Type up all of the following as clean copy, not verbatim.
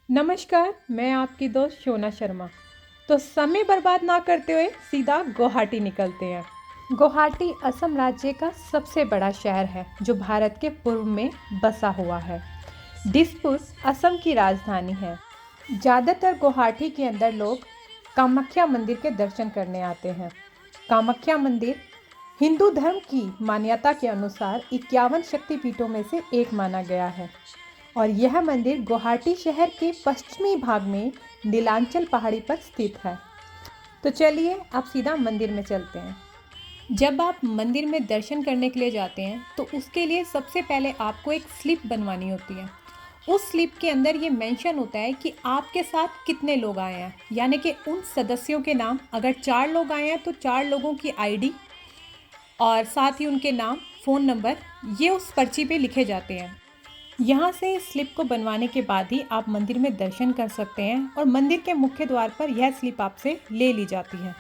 नमस्कार, मैं आपकी दोस्त शोना शर्मा। तो समय बर्बाद ना करते हुए सीधा गुवाहाटी निकलते हैं। गुवाहाटी असम राज्य का सबसे बड़ा शहर है जो भारत के पूर्व में बसा हुआ है। दिसपुर असम की राजधानी है। ज़्यादातर गुवाहाटी के अंदर लोग कामाख्या मंदिर के दर्शन करने आते हैं। कामाख्या मंदिर हिंदू धर्म की मान्यता के अनुसार 51 शक्तिपीठों में से एक माना गया है और यह मंदिर गुवाहाटी शहर के पश्चिमी भाग में नीलांचल पहाड़ी पर स्थित है। तो चलिए अब सीधा मंदिर में चलते हैं। जब आप मंदिर में दर्शन करने के लिए जाते हैं तो उसके लिए सबसे पहले आपको एक स्लिप बनवानी होती है। उस स्लिप के अंदर ये मेंशन होता है कि आपके साथ कितने लोग आए हैं, यानी कि उन सदस्यों के नाम। अगर 4 लोग आए हैं तो 4 लोगों की आईडी और साथ ही उनके नाम, फ़ोन नंबर ये उस पर्ची पे लिखे जाते हैं। यहाँ से स्लिप को बनवाने के बाद ही आप मंदिर में दर्शन कर सकते हैं और मंदिर के मुख्य द्वार पर यह स्लिप आपसे ले ली जाती है।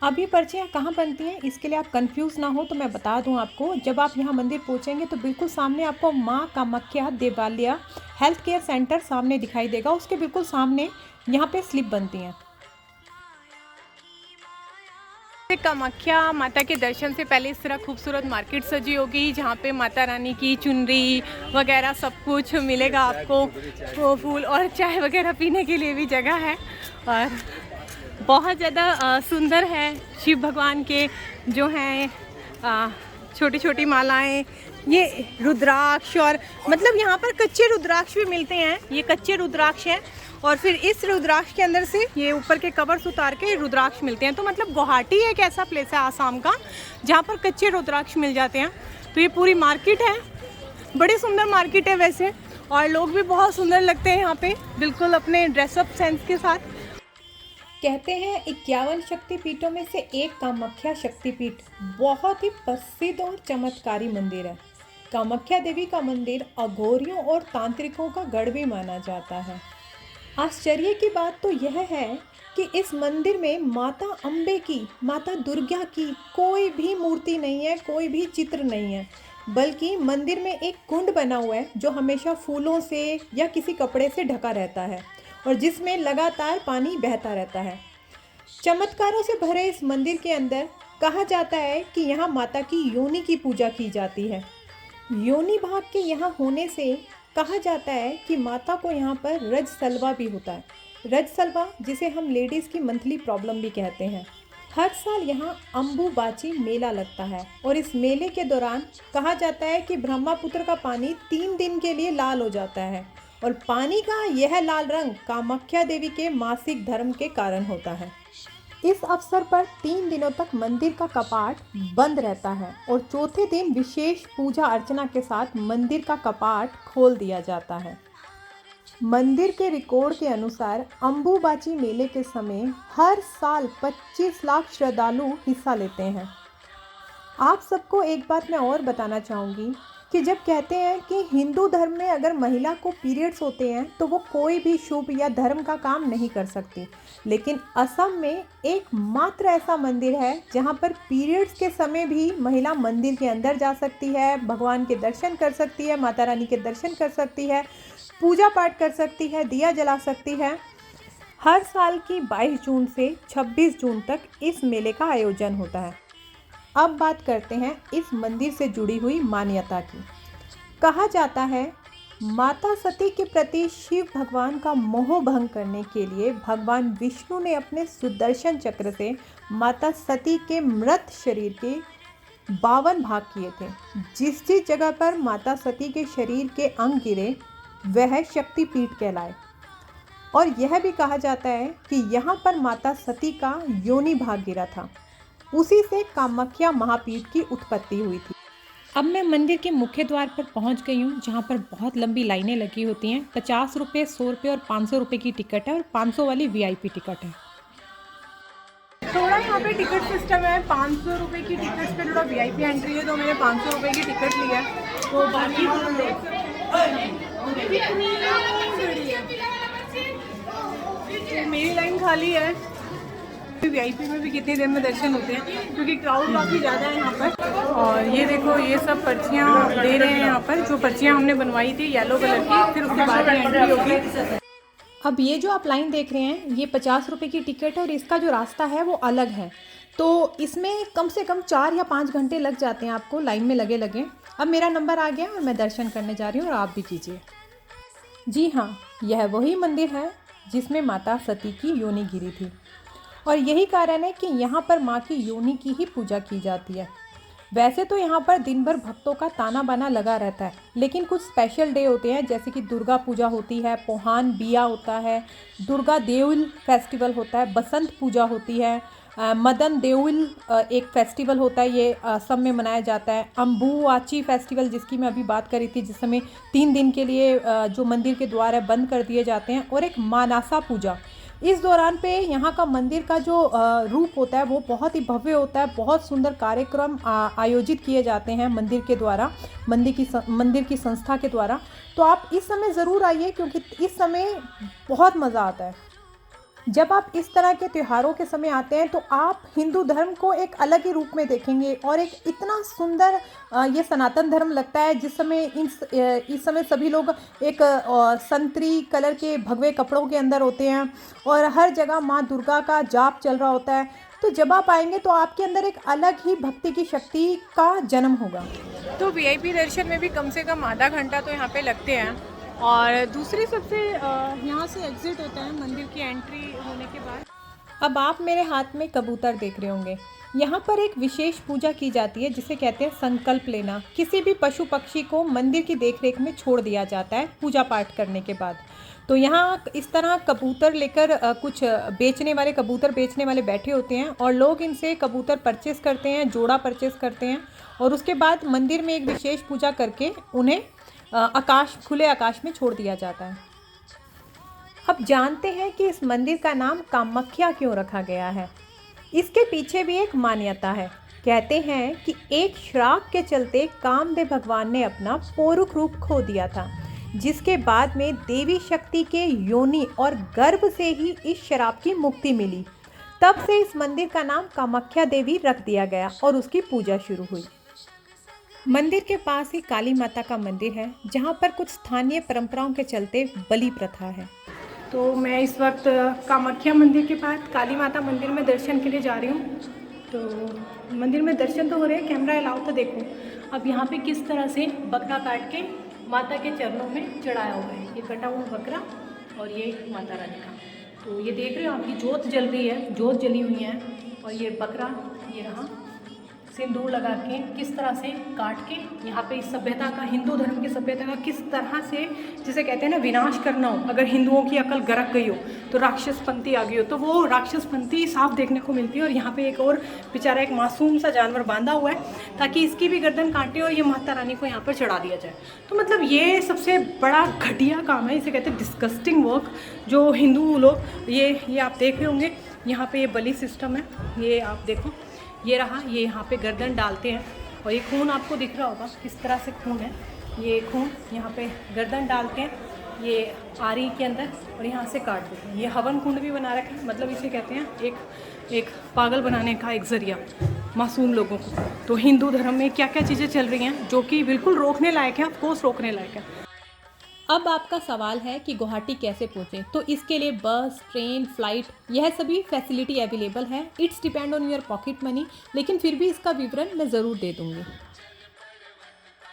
अब ये पर्चियाँ कहाँ बनती हैं, इसके लिए आप कंफ्यूज ना हो तो मैं बता दूं आपको। जब आप यहाँ मंदिर पहुँचेंगे तो बिल्कुल सामने आपको माँ कामाख्या देवालय हेल्थ केयर सेंटर सामने दिखाई देगा। उसके बिल्कुल सामने यहाँ पे स्लिप बनती हैं। कामाख्या माता के दर्शन से पहले इस तरह खूबसूरत मार्केट सजी होगी जहाँ पे माता रानी की चुनरी वगैरह सब कुछ मिलेगा आपको। वो फूल और चाय वगैरह पीने के लिए भी जगह है और बहुत ज़्यादा सुंदर है। शिव भगवान के जो हैं छोटी छोटी मालाएं, ये रुद्राक्ष और मतलब यहाँ पर कच्चे रुद्राक्ष भी मिलते हैं। ये कच्चे रुद्राक्ष हैं और फिर इस रुद्राक्ष के अंदर से ये ऊपर के कवर्स उतार के रुद्राक्ष मिलते हैं। तो मतलब गुवाहाटी एक ऐसा प्लेस है आसाम का जहाँ पर कच्चे रुद्राक्ष मिल जाते हैं। तो ये पूरी मार्केट है, बड़ी सुंदर मार्केट है वैसे, और लोग भी बहुत सुंदर लगते हैं यहाँ पे, बिल्कुल अपने ड्रेसअप सेंस के साथ। कहते हैं 51 शक्तिपीठों में से एक कामाख्या शक्तिपीठ बहुत ही प्रसिद्ध और चमत्कारी मंदिर है। कामाख्या देवी का मंदिर अघोरियों और तांत्रिकों का गढ़ भी माना जाता है। आश्चर्य की बात तो यह है कि इस मंदिर में माता अम्बे की, माता दुर्गा की कोई भी मूर्ति नहीं है, कोई भी चित्र नहीं है, बल्कि मंदिर में एक कुंड बना हुआ है जो हमेशा फूलों से या किसी कपड़े से ढका रहता है और जिसमें लगातार पानी बहता रहता है। चमत्कारों से भरे इस मंदिर के अंदर कहा जाता है कि यहाँ माता की योनि की पूजा की जाती है। योनि भाग के यहाँ होने से कहा जाता है कि माता को यहाँ पर रजसलवा भी होता है। रजसलवा जिसे हम लेडीज़ की मंथली प्रॉब्लम भी कहते हैं। हर साल यहाँ अम्बुबाची मेला लगता है और इस मेले के दौरान कहा जाता है कि ब्रह्मपुत्र का पानी 3 दिन के लिए लाल हो जाता है और पानी का यह लाल रंग कामाख्या देवी के मासिक धर्म के कारण होता है। इस अवसर पर 3 दिनों तक मंदिर का कपाट बंद रहता है और चौथे दिन विशेष पूजा अर्चना के साथ मंदिर का कपाट खोल दिया जाता है। मंदिर के रिकॉर्ड के अनुसार अम्बुबाची मेले के समय हर साल 25 लाख श्रद्धालु हिस्सा लेते हैं। आप सबको एक बात मैं और बताना चाहूँगी कि जब कहते हैं कि हिंदू धर्म में अगर महिला को पीरियड्स होते हैं तो वो कोई भी शुभ या धर्म का काम नहीं कर सकती, लेकिन असम में एकमात्र ऐसा मंदिर है जहाँ पर पीरियड्स के समय भी महिला मंदिर के अंदर जा सकती है, भगवान के दर्शन कर सकती है, माता रानी के दर्शन कर सकती है, पूजा पाठ कर सकती है, दिया जला सकती है। हर साल की 22 जून से 26 जून तक इस मेले का आयोजन होता है। अब बात करते हैं इस मंदिर से जुड़ी हुई मान्यता की। कहा जाता है माता सती के प्रति शिव भगवान का मोह भंग करने के लिए भगवान विष्णु ने अपने सुदर्शन चक्र से माता सती के मृत शरीर के 52 भाग किए थे। जिस जिस जगह पर माता सती के शरीर के अंग गिरे वह शक्तिपीठ कहलाए और यह भी कहा जाता है कि यहाँ पर माता सती का योनि भाग गिरा था। उसी से कामाख्या महापीठ की उत्पत्ति हुई थी। अब मैं मंदिर के मुख्य द्वार पर पहुंच गई हूं जहां पर बहुत लंबी लाइनें लगी होती हैं। 50 रुपये, 100 रुपये और 500 रुपये की टिकट है और 500 वाली वीआईपी टिकट है। थोड़ा यहाँ पे टिकट सिस्टम है, 500 रुपये की टिकट पे थोड़ा वीआईपी एंट्री है तो मैंने 500 रुपये की टिकट ली है। तो बाकी मेरी लाइन खाली है। वीआईपी में भी कितनी देर में दर्शन होते हैं क्योंकि क्राउड काफ़ी ज़्यादा है यहाँ पर। और ये देखो ये सब पर्चियाँ दे रहे हैं यहाँ पर, जो पर्चियाँ हमने बनवाई थी येलो कलर की, फिर उसके बाद एंट्री होगी। अब ये जो आप लाइन देख रहे हैं ये 50 रुपये की टिकट है और इसका जो रास्ता है वो अलग है। तो इसमें कम से कम 4 या 5 घंटे लग जाते हैं आपको लाइन में लगे लगे। अब मेरा नंबर आ गया और मैं दर्शन करने जा रही हूँ और आप भी कीजिए। जी हाँ, यह वही मंदिर है जिसमें माता सती की योनि गिरी थी और यही कारण है कि यहाँ पर माँ की योनि की ही पूजा की जाती है। वैसे तो यहाँ पर दिन भर भक्तों का ताना बाना लगा रहता है, लेकिन कुछ स्पेशल डे होते हैं जैसे कि दुर्गा पूजा होती है, पोहान बिया होता है, दुर्गा देउल फेस्टिवल होता है, बसंत पूजा होती है, मदन देउल एक फेस्टिवल होता है, ये असम में मनाया जाता है। अम्बुआची फेस्टिवल जिसकी मैं अभी बात कर रही थी, जिस समय 3 दिन के लिए जो मंदिर के द्वार है बंद कर दिए जाते हैं, और एक मानासा पूजा। इस दौरान पे यहाँ का मंदिर का जो रूप होता है वो बहुत ही भव्य होता है। बहुत सुंदर कार्यक्रम आयोजित किए जाते हैं मंदिर के द्वारा, मंदिर की संस्था के द्वारा। तो आप इस समय ज़रूर आइए क्योंकि इस समय बहुत मज़ा आता है। जब आप इस तरह के त्योहारों के समय आते हैं तो आप हिंदू धर्म को एक अलग ही रूप में देखेंगे और एक इतना सुंदर ये सनातन धर्म लगता है। जिस समय इस समय सभी लोग एक संतरी कलर के भगवे कपड़ों के अंदर होते हैं और हर जगह माँ दुर्गा का जाप चल रहा होता है। तो जब आप आएंगे तो आपके अंदर एक अलग ही भक्ति की शक्ति का जन्म होगा। तो वीआईपी दर्शन में भी कम से कम आधा घंटा तो यहाँ पे लगते हैं और दूसरी सबसे यहाँ से एग्ज़िट होता है मंदिर की एंट्री होने के बाद। अब आप मेरे हाथ में कबूतर देख रहे होंगे। यहाँ पर एक विशेष पूजा की जाती है जिसे कहते हैं संकल्प लेना। किसी भी पशु पक्षी को मंदिर की देखरेख में छोड़ दिया जाता है पूजा पाठ करने के बाद। तो यहाँ इस तरह कबूतर लेकर कुछ कबूतर बेचने वाले बैठे होते हैं और लोग इनसे कबूतर परचेस करते हैं, जोड़ा परचेस करते हैं और उसके बाद मंदिर में एक विशेष पूजा करके उन्हें खुले आकाश में छोड़ दिया जाता है। अब जानते हैं कि इस मंदिर का नाम कामाख्या क्यों रखा गया है। इसके पीछे भी एक मान्यता है। कहते हैं कि एक श्राप के चलते कामदेव भगवान ने अपना पौरुष रूप खो दिया था, जिसके बाद में देवी शक्ति के योनि और गर्भ से ही इस श्राप की मुक्ति मिली। तब से इस मंदिर का नाम कामाख्या देवी रख दिया गया और उसकी पूजा शुरू हुई। मंदिर के पास ही काली माता का मंदिर है जहाँ पर कुछ स्थानीय परंपराओं के चलते बलि प्रथा है। तो मैं इस वक्त कामाख्या मंदिर के पास काली माता मंदिर में दर्शन के लिए जा रही हूँ। तो मंदिर में दर्शन तो हो रहे हैं, कैमरा अलाउ तो देखो। अब यहाँ पे किस तरह से बकरा काट के माता के चरणों में चढ़ाया हुआ है। ये कटा हुआ बकरा और ये माता रानी का। तो ये देख रहे हो आपकी जोत जल रही है, जोत जली हुई है और ये बकरा ये रहा सिंदूर लगा के किस तरह से काट के यहाँ पे इस सभ्यता का, हिंदू धर्म की सभ्यता का किस तरह से, जिसे कहते हैं ना, विनाश करना हो। अगर हिंदुओं की अकल गरक गई हो तो राक्षसपंथी आ गई हो तो वो राक्षसपंथी साफ देखने को मिलती है। और यहाँ पे एक और बेचारा एक मासूम सा जानवर बांधा हुआ है ताकि इसकी भी गर्दन काटे और ये माता रानी को यहाँ पर चढ़ा दिया जाए। तो मतलब ये सबसे बड़ा घटिया काम है, इसे कहते हैं डिस्गस्टिंग वर्क जो हिंदू लोग ये आप देख रहे होंगे। यहाँ पे ये बलि सिस्टम है, ये आप देखो, ये रहा, ये यहाँ पे गर्दन डालते हैं और ये खून आपको दिख रहा होगा किस तरह से खून है। ये खून यहाँ पे गर्दन डालते हैं ये आरी के अंदर और यहाँ से काट देते हैं। ये हवन कुंड भी बना रखा है, मतलब इसे कहते हैं एक पागल बनाने का एक ज़रिया मासूम लोगों को। तो हिंदू धर्म में क्या क्या चीज़ें चल रही हैं जो कि बिल्कुल रोकने लायक है, ऑफकोर्स रोकने लायक है। अब आपका सवाल है कि गुवाहाटी कैसे पहुँचें, तो इसके लिए बस, ट्रेन, फ्लाइट, यह सभी फैसिलिटी अवेलेबल है। It's depend on your pocket money, लेकिन फिर भी इसका विवरण मैं ज़रूर दे दूँगी।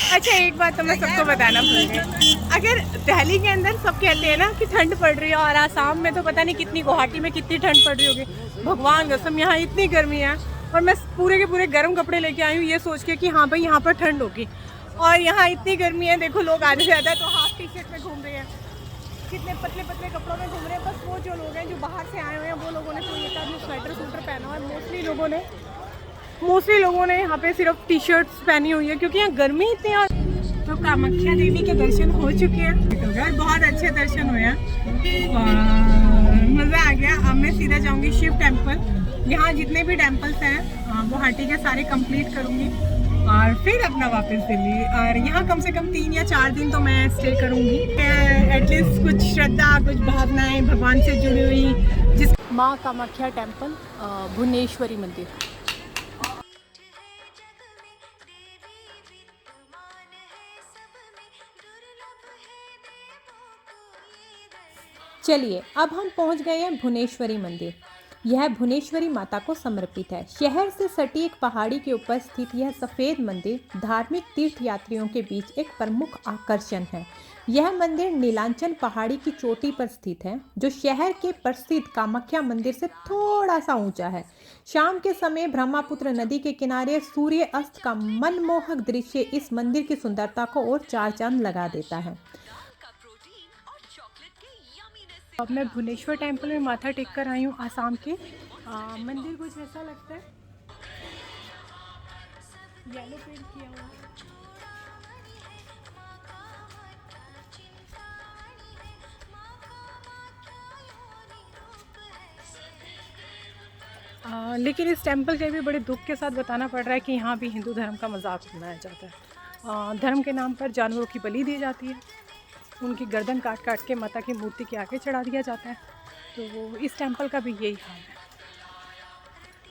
अच्छा, एक बात तो मैं सबको बताना भूल गई। अगर दिल्ली के अंदर सब कहते हैं ना कि ठंड पड़ रही है और आसाम में तो पता नहीं कितनी, गुवाहाटी में कितनी ठंड पड़ रही होगी। भगवान कसम यहाँ इतनी गर्मी है और मैं पूरे के पूरे गर्म कपड़े लेके आई हूँ ये सोच के कि हाँ भाई यहाँ पर ठंड होगी, और यहाँ इतनी गर्मी है। देखो लोग आधे से ज़्यादा तो हाफ टी शर्ट में घूम रहे हैं, कितने पतले पतले कपड़ों में घूम रहे हैं। बस वो जो लोग हैं जो बाहर से आए हुए हैं वो लोगों ने कोई एक आदमी स्वेटर सूटर पहना हुआ है। मोस्टली लोगों ने यहाँ पे सिर्फ टी शर्ट्स पहनी हुई है क्योंकि यहाँ गर्मी इतनी है। तो कामाख्या देवी के दर्शन हो चुके हैं, बहुत अच्छे दर्शन हुए हैं, मज़ा आ गया। अब मैं सीधा जाऊँगी शिव टेम्पल। यहाँ जितने भी टेम्पल्स हैं गुवाहाटी के सारे कंप्लीट करूँगी और फिर अपना वापस दिल्ली। और यहाँ कम से कम 3 या 4 दिन तो मैं स्टे करूँगी। एटलीस्ट कुछ श्रद्धा, कुछ भावनाएं भगवान से जुड़ी हुई, जिस माँ कामाख्या टेम्पल, भुवनेश्वरी मंदिर। चलिए अब हम पहुंच गए हैं भुवनेश्वरी मंदिर। यह भुवनेश्वरी माता को समर्पित है। शहर से सटी एक पहाड़ी के ऊपर स्थित यह सफ़ेद मंदिर धार्मिक तीर्थ यात्रियों के बीच एक प्रमुख आकर्षण है। यह मंदिर नीलांचल पहाड़ी की चोटी पर स्थित है, जो शहर के प्रसिद्ध कामाख्या मंदिर से थोड़ा सा ऊंचा है। शाम के समय ब्रह्मपुत्र नदी के किनारे सूर्य अस्त का मनमोहक दृश्य इस मंदिर की सुंदरता को और चार चांद लगा देता है। अब मैं भुवनेश्वर टेम्पल में माथा टेक कर आई हूँ आसाम के। मंदिर कुछ ऐसा लगता है, येलो पेंट किया हुआ है। लेकिन इस टेम्पल के भी बड़े दुख के साथ बताना पड़ रहा है कि यहाँ भी हिंदू धर्म का मजाक बनाया जाता है। धर्म के नाम पर जानवरों की बलि दी जाती है, उनकी गर्दन काट काट के माता की मूर्ति के आगे चढ़ा दिया जाता है। तो इस टेम्पल का भी यही हाल है।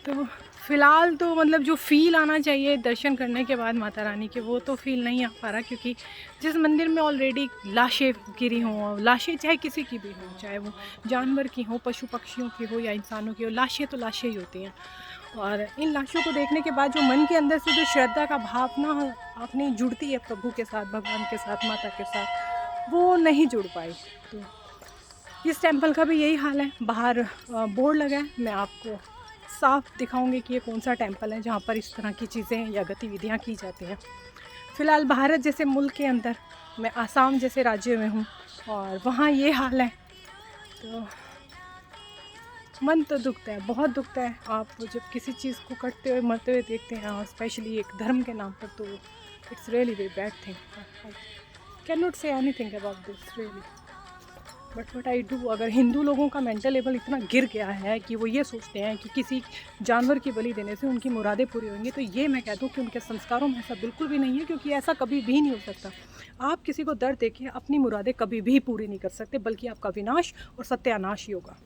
तो फ़िलहाल तो मतलब जो फ़ील आना चाहिए दर्शन करने के बाद माता रानी के, वो तो फ़ील नहीं आ पा रहा, क्योंकि जिस मंदिर में ऑलरेडी लाशें गिरी हों, लाशें चाहे किसी की भी हों, चाहे वो जानवर की हो, पशु पक्षियों की हो या इंसानों की हो, लाशें तो लाशें ही होती हैं। और इन लाशों को देखने के बाद जो मन के अंदर से जो श्रद्धा का भावना अपनी जुड़ती है प्रभु के साथ, भगवान के साथ, माता के साथ, वो नहीं जुड़ पाई। तो इस टेम्पल का भी यही हाल है। बाहर बोर्ड लगा है, मैं आपको साफ दिखाऊंगी कि ये कौन सा टेम्पल है जहाँ पर इस तरह की चीज़ें या गतिविधियाँ की जाती हैं। फ़िलहाल भारत जैसे मुल्क के अंदर मैं आसाम जैसे राज्य में हूँ और वहाँ ये हाल है, तो मन तो दुखता है, बहुत दुखता है। आप जब किसी चीज़ को कटते हुए मरते हुए देखते हैं, और स्पेशली एक धर्म के नाम पर, तो it's really very bad thing. I can not say anything about this really, but what I do. अगर हिंदू लोगों का मेंटल लेवल इतना गिर गया है कि वो ये सोचते हैं कि किसी जानवर की बलि देने से उनकी मुरादें पूरी होंगी, तो ये मैं कह दूँ कि उनके संस्कारों में ऐसा बिल्कुल भी नहीं है, क्योंकि ऐसा कभी भी नहीं हो सकता। आप किसी को दर्द देके अपनी मुरादें कभी भी पूरी नहीं कर सकते, बल्कि आपका विनाश और सत्यानाश ही होगा।